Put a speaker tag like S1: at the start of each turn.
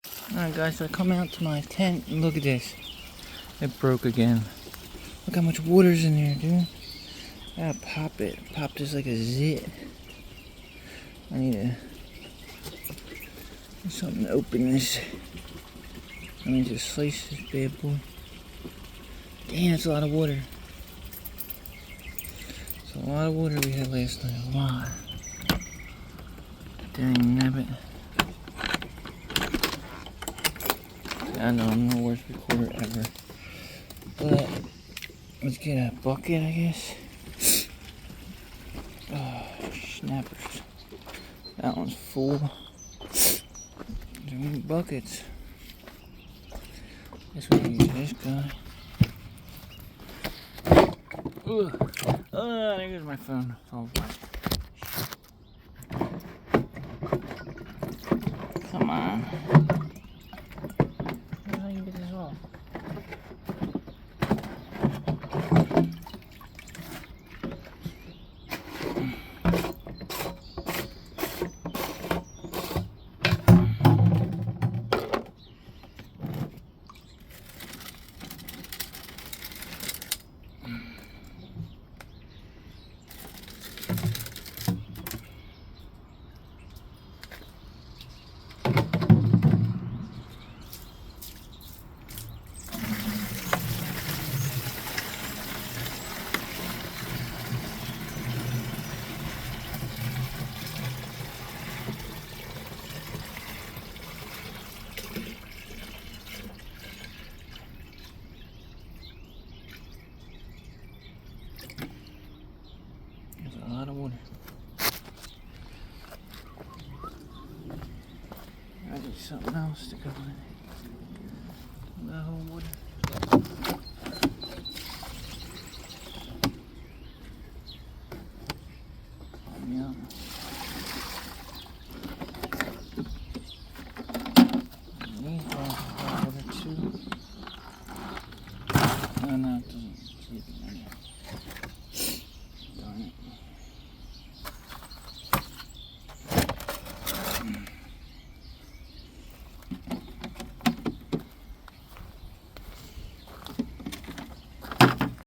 S1: Alright guys, so I come out to my tent and look at this. It broke again. Look how much water's in there, dude. I gotta pop it. Pop this like a zit. I need something to open this. I need to slice this bad boy. Damn, that's a lot of water. It's a lot of water we had last night. A lot. Dang nabbit. I know I'm the worst recorder ever. But let's get a bucket, I guess. Oh, snappers. That one's full. Too many buckets. Guess we can use this guy. Ugh. Oh, there goes my phone. It's all wet. Come on. How do you get this off? There's a lot of water. I need something else to go in it. The whole water.